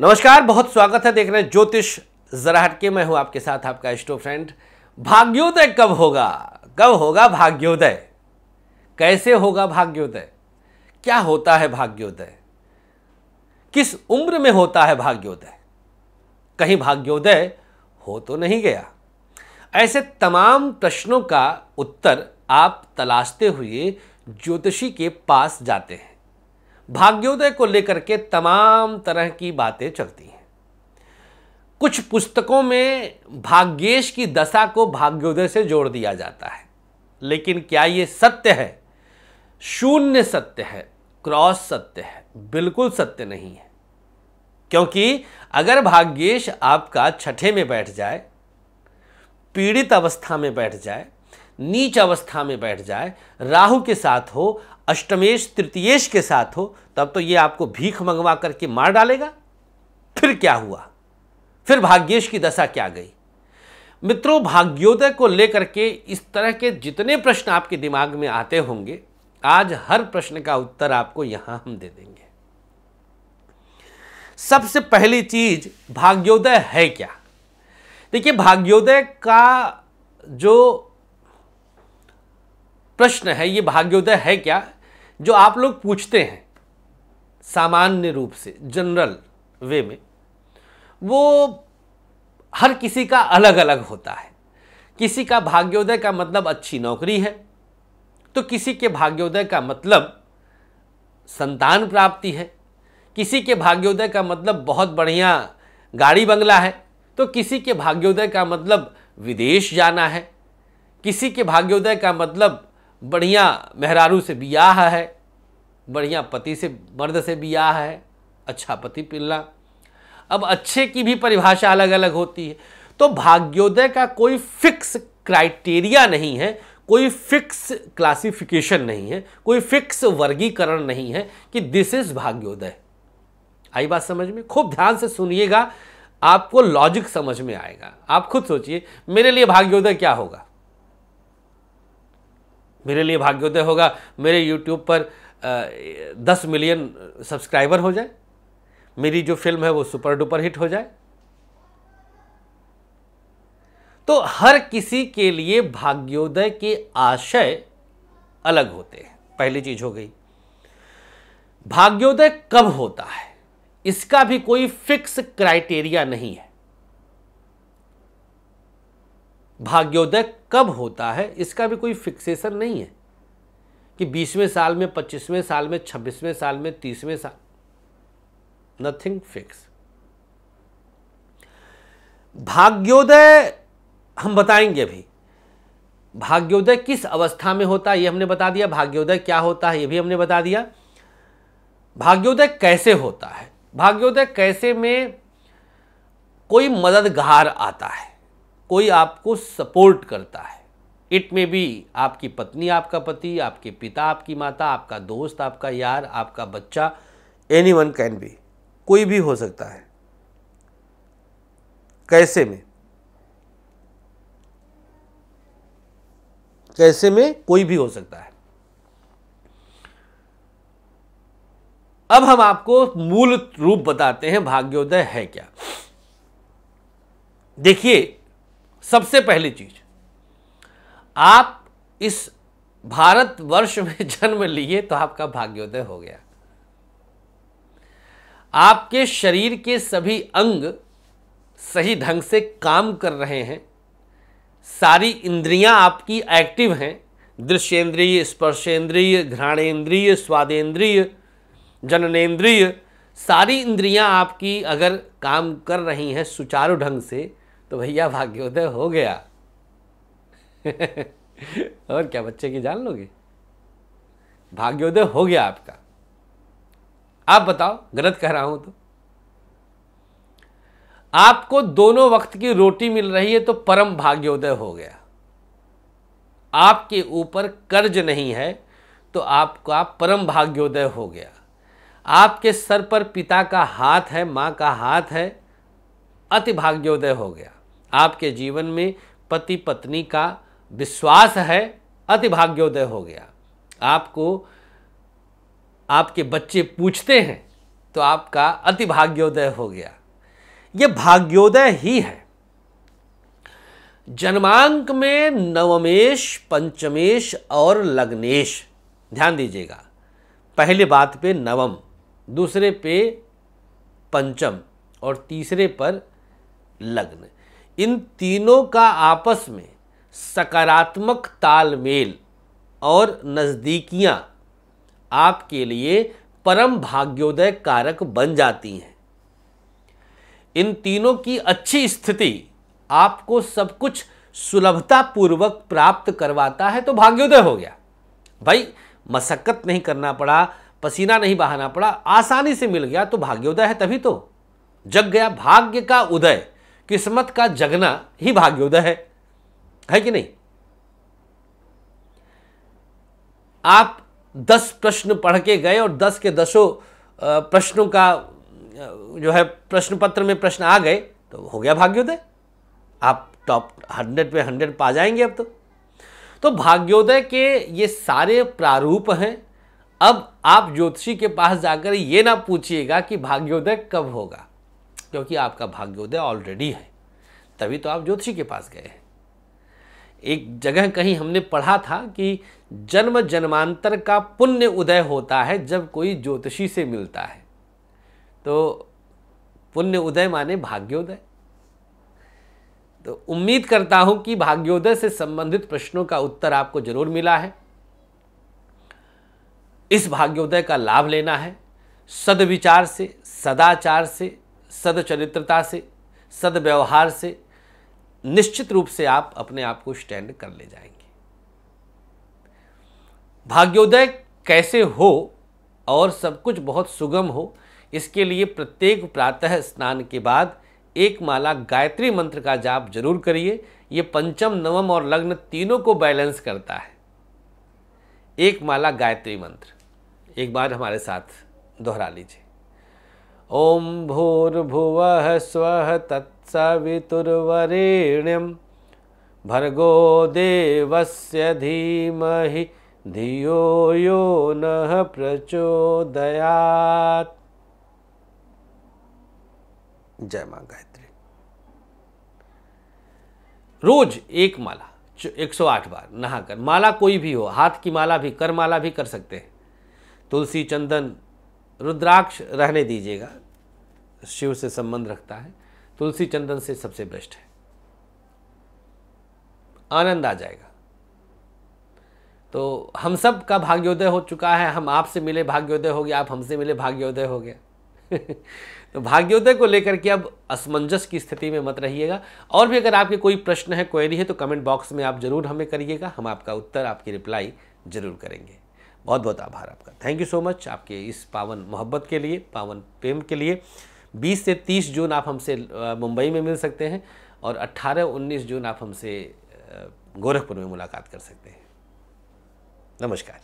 नमस्कार, बहुत स्वागत है। देख रहे हैं ज्योतिष जरा हटके। मैं हूं आपके साथ आपका इष्टो फ्रेंड। भाग्योदय कब होगा? कब होगा भाग्योदय? कैसे होगा भाग्योदय? क्या होता है भाग्योदय? किस उम्र में होता है भाग्योदय? कहीं भाग्योदय हो तो नहीं गया? ऐसे तमाम प्रश्नों का उत्तर आप तलाशते हुए ज्योतिषी के पास जाते हैं। भाग्योदय को लेकर के तमाम तरह की बातें चलती हैं। कुछ पुस्तकों में भाग्येश की दशा को भाग्योदय से जोड़ दिया जाता है, लेकिन क्या ये सत्य है? शून्य सत्य है, क्रॉस सत्य है, बिल्कुल सत्य नहीं है। क्योंकि अगर भाग्येश आपका छठे में बैठ जाए, पीड़ित अवस्था में बैठ जाए, नीच अवस्था में बैठ जाए, राहु के साथ हो, अष्टमेश तृतीयेश के साथ हो, तब तो ये आपको भीख मंगवा करके मार डालेगा। फिर क्या हुआ? फिर भाग्येश की दशा क्या गई? मित्रों, भाग्योदय को लेकर के इस तरह के जितने प्रश्न आपके दिमाग में आते होंगे, आज हर प्रश्न का उत्तर आपको यहां हम दे देंगे। सबसे पहली चीज, भाग्योदय है क्या? देखिए, भाग्योदय का जो प्रश्न है, ये भाग्योदय है क्या, जो आप लोग पूछते हैं सामान्य रूप से, जनरल वे में, वो हर किसी का अलग अलग होता है। किसी का भाग्योदय का मतलब अच्छी नौकरी है, तो किसी के भाग्योदय का मतलब संतान प्राप्ति है। किसी के भाग्योदय का मतलब बहुत बढ़िया गाड़ी बंगला है, तो किसी के भाग्योदय का मतलब विदेश जाना है। किसी के भाग्योदय का मतलब बढ़िया मेहरारू से बियाह है, बढ़िया पति से, मर्द से बियाह है, अच्छा पति मिलना। अब अच्छे की भी परिभाषा अलग अलग होती है। तो भाग्योदय का कोई फिक्स क्राइटेरिया नहीं है, कोई फिक्स क्लासिफिकेशन नहीं है, कोई फिक्स वर्गीकरण नहीं है कि दिस इज भाग्योदय। आई बात समझ में? खूब ध्यान से सुनिएगा, आपको लॉजिक समझ में आएगा। आप खुद सोचिए, मेरे लिए भाग्योदय क्या होगा? मेरे लिए भाग्योदय होगा मेरे यूट्यूब पर 10 मिलियन सब्सक्राइबर हो जाए, मेरी जो फिल्म है वो सुपर डुपर हिट हो जाए। तो हर किसी के लिए भाग्योदय के आशय अलग होते हैं। पहली चीज हो गई। भाग्योदय कब होता है, इसका भी कोई फिक्स क्राइटेरिया नहीं है। भाग्योदय कब होता है, इसका भी कोई फिक्सेशन नहीं है कि 20वें साल में, 25वें साल में, 26वें साल में, 30वें साल, नथिंग फिक्स। भाग्योदय हम बताएंगे अभी। भाग्योदय किस अवस्था में होता है ये हमने बता दिया, भाग्योदय क्या होता है ये भी हमने बता दिया। भाग्योदय कैसे होता है? भाग्योदय कैसे में कोई मददगार आता है, कोई आपको सपोर्ट करता है। इट में भी आपकी पत्नी आपका पति, आपके पिता आपकी माता, आपका दोस्त आपका यार, आपका बच्चा, एनीवन कैन बी, कोई भी हो सकता है। कैसे में? कैसे में कोई भी हो सकता है। अब हम आपको मूल रूप बताते हैं भाग्योदय है क्या। देखिए, सबसे पहली चीज, आप इस भारतवर्ष में जन्म लिए तो आपका भाग्योदय हो गया। आपके शरीर के सभी अंग सही ढंग से काम कर रहे हैं, सारी इंद्रियां आपकी एक्टिव हैं। दृश्येंद्रिय, स्पर्शेंद्रिय, घ्राणेंद्रिय, स्वादेंद्रिय, जननेंद्रिय, सारी इंद्रियां आपकी अगर काम कर रही हैं सुचारू ढंग से, तो भैया भाग्योदय हो गया। और क्या बच्चे की जान लोगे? भाग्योदय हो गया आपका। आप बताओ, गलत कह रहा हूं तो? आपको दोनों वक्त की रोटी मिल रही है तो परम भाग्योदय हो गया। आपके ऊपर कर्ज नहीं है तो आपका परम भाग्योदय हो गया। आपके सर पर पिता का हाथ है, मां का हाथ है, अति भाग्योदय हो गया। आपके जीवन में पति पत्नी का विश्वास है, अति भाग्योदय हो गया। आपको आपके बच्चे पूछते हैं तो आपका अति भाग्योदय हो गया। ये भाग्योदय ही है। जन्मांक में नवमेश, पंचमेश और लग्नेश, ध्यान दीजिएगा, पहले बात पे नवम, दूसरे पे पंचम और तीसरे पर लग्न, इन तीनों का आपस में सकारात्मक तालमेल और नज़दीकियां आपके लिए परम भाग्योदय कारक बन जाती हैं। इन तीनों की अच्छी स्थिति आपको सब कुछ सुलभता पूर्वक प्राप्त करवाता है तो भाग्योदय हो गया। भाई मशक्कत नहीं करना पड़ा, पसीना नहीं बहाना पड़ा, आसानी से मिल गया तो भाग्योदय है। तभी तो जग गया, भाग्य का उदय, किस्मत का जगना ही भाग्योदय है कि नहीं। आप 10 प्रश्न पढ़ के गए और 10 के 10 प्रश्नों का जो है प्रश्न पत्र में प्रश्न आ गए तो हो गया भाग्योदय। आप टॉप 100 पे 100 पा जाएंगे अब तो भाग्योदय के ये सारे प्रारूप हैं। अब आप ज्योतिषी के पास जाकर ये ना पूछिएगा कि भाग्योदय कब होगा, क्योंकि आपका भाग्योदय ऑलरेडी है, तभी तो आप ज्योतिषी के पास गए हैं। एक जगह कहीं हमने पढ़ा था कि जन्म जन्मांतर का पुण्य उदय होता है जब कोई ज्योतिषी से मिलता है। तो पुण्य उदय माने भाग्योदय। तो उम्मीद करता हूं कि भाग्योदय से संबंधित प्रश्नों का उत्तर आपको जरूर मिला है। इस भाग्योदय का लाभ लेना है सद्विचार से, सदाचार से, सदचरित्रता से, सदव्यवहार से। निश्चित रूप से आप अपने आप को स्टैंड कर ले जाएंगे। भाग्योदय कैसे हो और सब कुछ बहुत सुगम हो, इसके लिए प्रत्येक प्रातः स्नान के बाद एक माला गायत्री मंत्र का जाप जरूर करिए। ये पंचम, नवम और लग्न तीनों को बैलेंस करता है। एक माला गायत्री मंत्र एक बार हमारे साथ दोहरा लीजिए। ओम भूर्भुवः स्वः तत्सवितुर्वरेण्यं भर्गो देवस्य धीमहि धियो यो नः प्रचोदयात्। जय मां गायत्री। रोज एक माला 108 बार नहाकर, माला कोई भी हो, हाथ की माला भी, कर माला भी कर सकते हैं। तुलसी, चंदन, रुद्राक्ष रहने दीजिएगा, शिव से संबंध रखता है। तुलसी चंदन से सबसे बेस्ट है, आनंद आ जाएगा। तो हम सब का भाग्योदय हो चुका है। हम आपसे मिले भाग्योदय हो गया, आप हमसे मिले भाग्योदय हो गया। तो भाग्योदय को लेकर के अब असमंजस की स्थिति में मत रहिएगा। और भी अगर आपके कोई प्रश्न है, क्वेरी है, तो कमेंट बॉक्स में आप जरूर हमें करिएगा। हम आपका उत्तर, आपकी रिप्लाई जरूर करेंगे। बहुत बहुत आभार आपका। थैंक यू सो मच आपके इस पावन मोहब्बत के लिए, पावन प्रेम के लिए। 20 से 30 जून आप हमसे मुंबई में मिल सकते हैं और 18-19 जून आप हमसे गोरखपुर में मुलाकात कर सकते हैं। नमस्कार।